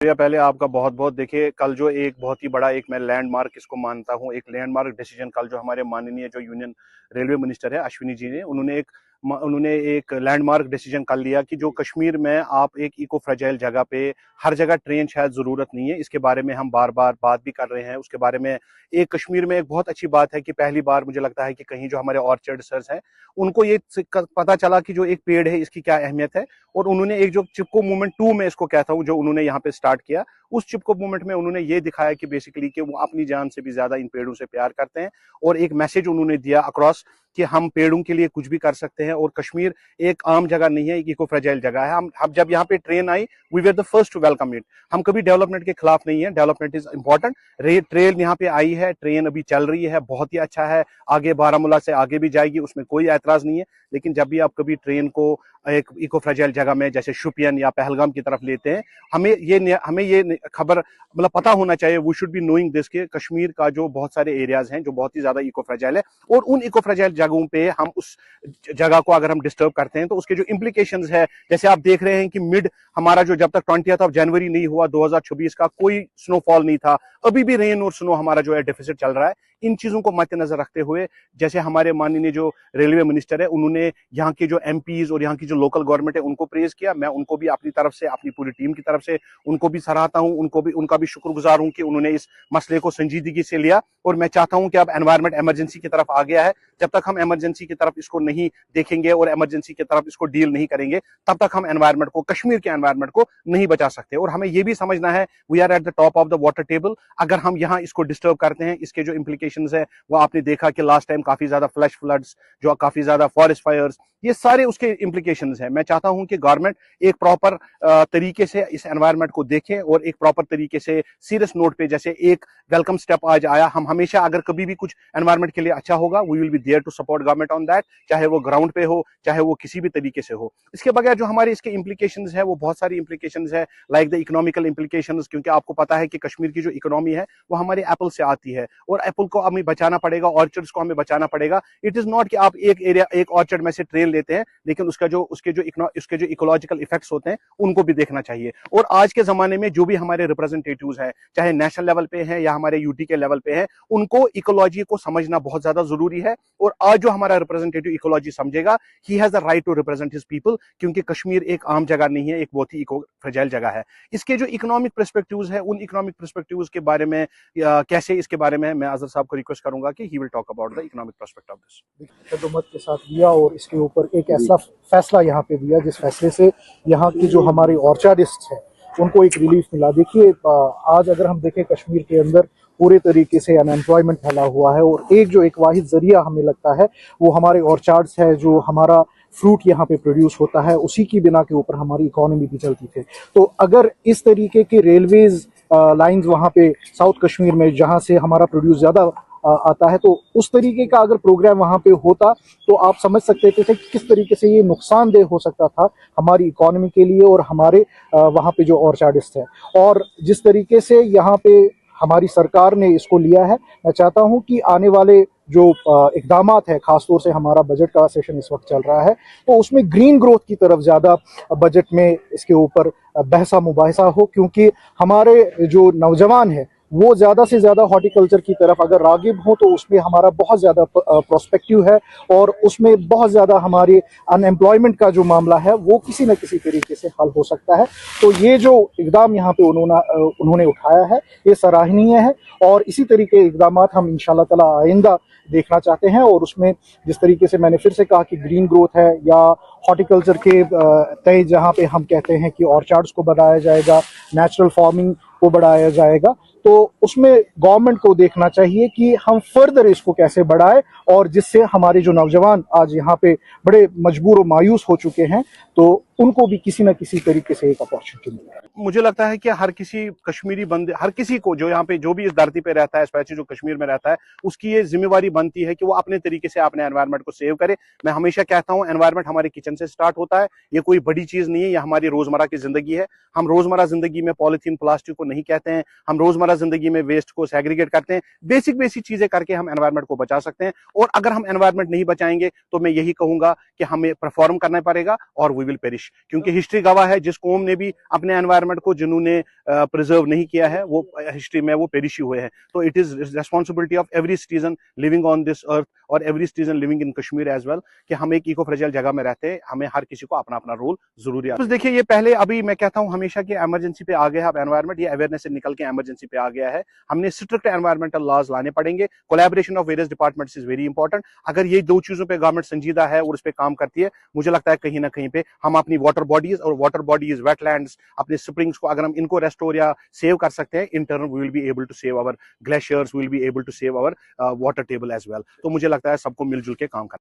भैया पहले आपका बहुत बहुत देखिए, कल जो एक बहुत ही बड़ा एक मैं लैंडमार्क इसको मानता हूँ, एक लैंडमार्क डिसीजन कल जो हमारे माननीय जो यूनियन रेलवे मिनिस्टर है अश्विनी जी ने, उन्होंने एक लैंडमार्क डिसीजन कर लिया कि जो कश्मीर में आप एक इको फ्रेजाइल जगह पे हर जगह ट्रेन शायद जरूरत नहीं है। इसके बारे में हम बार बार बात भी कर रहे हैं। उसके बारे में एक कश्मीर में एक बहुत अच्छी बात है कि पहली बार मुझे लगता है कि कहीं जो हमारे ऑर्चर्डर्स हैं उनको ये पता चला कि जो एक पेड़ है इसकी क्या अहमियत है। और उन्होंने एक जो चिपको मूवमेंट 2 में इसको कहता हूँ जो उन्होंने यहाँ पे स्टार्ट किया, उस चिपको मूवमेंट में उन्होंने ये दिखाया कि बेसिकली कि वो अपनी जान से भी ज्यादा इन पेड़ों से प्यार करते हैं। और एक मैसेज उन्होंने दिया अक्रॉस कि हम पेड़ों के लिए कुछ भी कर सकते हैं। और कश्मीर एक आम जगह नहीं है, एक इको फ्रेजाइल जगह है। हम जब यहाँ पे ट्रेन आई, we were the first to welcome it. हम कभी डेवलपमेंट के खिलाफ नहीं है, डेवलपमेंट इज इंपॉर्टेंट। ट्रेन यहाँ पे आई है, ट्रेन अभी चल रही है, बहुत ही अच्छा है। आगे बारामूला से आगे भी जाएगी, उसमें कोई ऐतराज नहीं है। लेकिन जब भी आप कभी ट्रेन को एक इको फ्रेजाइल जगह में जैसे शुपियन या पहलगाम की तरफ लेते हैं, हमें ये खबर मतलब पता होना चाहिए, we should be knowing this कि कश्मीर का जो बहुत सारे एरियाज हैं जो बहुत ही ज्यादा इको फ्रेजाइल है, और उन इको फ्रेजाइल जगहों पे हम उस जगह को अगर हम डिस्टर्ब करते हैं तो उसके जो इम्प्लीकेशंस है, जैसे आप देख रहे हैं कि हमारा जो जब तक 20 जनवरी नहीं हुआ 2026 का कोई स्नोफॉल नहीं था, अभी भी रेन और स्नो हमारा जो है डेफिसिट चल रहा है। इन चीजों को मद्देनजर रखते हुए जैसे हमारे माननीय जो रेलवे मिनिस्टर है उन्होंने यहाँ के जो एमपीज और यहाँ की जो लोकल गवर्नमेंट है उनको प्रेज किया। मैं उनको भी अपनी तरफ से, अपनी पूरी टीम की तरफ से उनको भी सराहता हूँ, उनका भी शुक्रगुजार हूँ कि उन्होंने इस मसले को संजीदगी से लिया। और मैं चाहता हूँ कि अब एनवायरमेंट इमरजेंसी की तरफ आ गया है। जब तक हम इमरजेंसी की तरफ इसको नहीं देखेंगे और इमरजेंसी की तरफ इसको डील नहीं करेंगे, तब तक हम एनवायरमेंट को, कश्मीर के एनवायरमेंट को नहीं बचा सकते। और हमें यह भी समझना है, we are at the top of the water table. अगर हम यहाँ इसको डिस्टर्ब करते हैं, इसके जो इम्प्लीकेशंस है वो आपने देखा कि लास्ट टाइम काफी ज्यादा फ्लैश फ्लड्स, जो काफी ज्यादा फॉरेस्ट फायर्स, ये सारे उसके इम्प्लीकेशंस हैं। मैं चाहता हूं कि गवर्नमेंट एक प्रॉपर तरीके से इस एनवायरनमेंट को देखे और एक प्रॉपर तरीके से सीरियस नोट पे, जैसे एक वेलकम स्टेप आज आया, हम हमेशा अगर कभी भी कुछ एनवायरनमेंट के लिए अच्छा होगा, we will be there to support government on that, चाहे वो ग्राउंड पे हो, चाहे वो किसी भी तरीके से हो। इसके बगैर जो हमारे इसके इम्प्लीकेशंस है वो बहुत सारी इम्प्लीकेशंस है, लाइक द इकोनॉमिकल इम्प्लीकेशंस, क्योंकि आपको पता है कि कश्मीर की जो इकोनॉमी है वो हमारे एप्पल से आती है, और एप्पल को हमें बचाना पड़ेगा, ऑर्चर्ड्स को हमें बचाना पड़ेगा। इट इज नॉट कि आप एक एरिया, एक ऑर्चर्ड में से ट्रेन लेते हैं, लेकिन उसके जो इकोलॉजिकल इफेक्ट्स होते हैं उनको भी देखना चाहिए। और आज के जमाने में जो भी हमारे रिप्रेजेंटेटिव्स हैं, चाहे नेशनल लेवल पे हैं या हमारे यूटी के लेवल पे हैं, उनको इकोलॉजी को समझना बहुत ज्यादा जरूरी है। और आज जो हमारा रिप्रेजेंटेटिव इकोलॉजी समझेगा, he has the right to represent his people, क्योंकि कश्मीर एक आम जगह नहीं है, एक बहुत ही इको फ्रेजाइल जगह है। इसके जो इकोनॉमिक पर्सपेक्टिव्स है, उन इकोनॉमिक पर्सपेक्टिव्स के बारे में कैसे, इसके बारे में मैं आजर साहब को रिक्वेस्ट करूंगा कि he will talk about the economic perspective of this. हुकूमत के साथ दिया और इसके ऊपर एक ऐसा फैसला यहाँ पे दिया जिस फैसले से यहाँ की जो हमारे ऑर्चार्डिस्ट हैं उनको एक रिलीफ मिला। देखिए, आज अगर हम देखें कश्मीर के अंदर पूरे तरीके से अनएम्प्लॉयमेंट फैला हुआ है, और एक वाहिद जरिया हमें लगता है वो हमारे ऑर्चार्ड्स है। जो हमारा फ्रूट यहाँ पे प्रोड्यूस होता है उसी की बिना के ऊपर हमारी इकोनॉमी भी चलती थी। तो अगर इस तरीके के रेलवेज लाइंस वहाँ पे साउथ कश्मीर में, जहाँ से हमारा प्रोड्यूस ज़्यादा आता है, तो उस तरीके का अगर प्रोग्राम वहाँ पे होता तो आप समझ सकते थे कि किस तरीके से ये नुकसानदेह हो सकता था हमारी इकोनॉमी के लिए और हमारे वहाँ पे जो ऑर्चार्डिस्ट हैं। और जिस तरीके से यहाँ पे हमारी सरकार ने इसको लिया है, मैं चाहता हूँ कि आने वाले जो इकदामात है, खासतौर से हमारा बजट का सेशन इस वक्त चल रहा है, तो उसमें ग्रीन ग्रोथ की तरफ ज़्यादा बजट में इसके ऊपर बहसा मुबाहिसा हो, क्योंकि हमारे जो नौजवान हैं वो ज़्यादा से ज़्यादा हॉर्टिकल्चर की तरफ अगर रागिब हो तो उसमें हमारा बहुत ज़्यादा प्रोस्पेक्टिव है, और उसमें बहुत ज़्यादा हमारे अनएम्प्लॉयमेंट का जो मामला है वो किसी न किसी तरीके से हल हो सकता है। तो ये जो इकदाम यहाँ पे उन्होंने उठाया है ये सराहनीय है, और इसी तरीके इकदाम हम इंशाल्लाह ताला आइंदा देखना चाहते हैं। और उसमें जिस तरीके से मैंने फिर से कहा कि ग्रीन ग्रोथ है या हॉर्टिकल्चर के तय जहाँ पे हम कहते हैं कि ऑर्चार्ड्स को बढ़ाया जाएगा, नेचुरल फार्मिंग को बढ़ाया जाएगा, तो उसमें गवर्नमेंट को देखना चाहिए कि हम फर्दर इसको कैसे बढ़ाएं, और जिससे हमारे जो नौजवान आज यहाँ पे बड़े मजबूर और मायूस हो चुके हैं तो उनको भी किसी न किसी तरीके से एक अपॉर्चुनिटी मिले। मुझे लगता है कि हर किसी कश्मीरी बंदे, हर किसी को जो यहाँ पे, जो भी इस धरती पे रहता है, स्पेशली जो कश्मीर में रहता है, उसकी ये जिम्मेवारी बनती है कि वो अपने तरीके से अपने एनवायरनमेंट को सेव करे। मैं हमेशा कहता हूँ एनवायरनमेंट हमारे किचन से स्टार्ट होता है, ये कोई बड़ी चीज नहीं है, ये हमारी रोजमर्रा की जिंदगी है। हम रोजमर्रा जिंदगी में पॉलिथीन, प्लास्टिक को नहीं कहते हैं, हम रोजमर्रा जिंदगी में वेस्ट को सेग्रीगेट करते हैं। बेसिक चीजें करके हम एनवायरनमेंट को बचा सकते हैं, और अगर हम एनवायरनमेंट नहीं बचाएंगे तो मैं यही कहूंगा कि हमें परफॉर्म करना पड़ेगा, और वी विल पेरिश, क्योंकि हिस्ट्री गवाह है जिस कौम ने भी अपने एनवायरनमेंट को जिन्होंने प्रिजर्व नहीं किया है वो हिस्ट्री में वो पेरिश ही हुए हैं। तो it is responsibility of every citizen living on this earth और every citizen living in Kashmir as well कि हम एक इको फ्रेजाइल जगह में रहते हैं, हमें हर किसी को अपना अपना रोल जरूरी है। तो देखिए ये पहले अभी मैं कहता हूँ हमेशा कि एमरजेंसी पे आ गया है अब एनवायरनमेंट, ये अवेयरनेस से निकल के एमरजेंसी पे आ गया है। हमने स्ट्रिक्ट एनवायरमेंटल लॉज लाने पड़ेंगे, collaboration of various departments is very important. अगर ये दो चीजों पे गवर्नमेंट संजीदा है और उस पर काम करती है, मुझे लगता है कहीं ना कहीं पे हम अपनी वाटर बॉडीज और वाटर बॉडीज वेटलैंड्स अपने स्प्रिंग्स को अगर हम इनको रेस्टोर या सेव कर सकते हैं, in turn we will be able to save our glaciers, we will be able to save our water table as well. तो मुझे लगता है सबको मिलजुल के काम करना।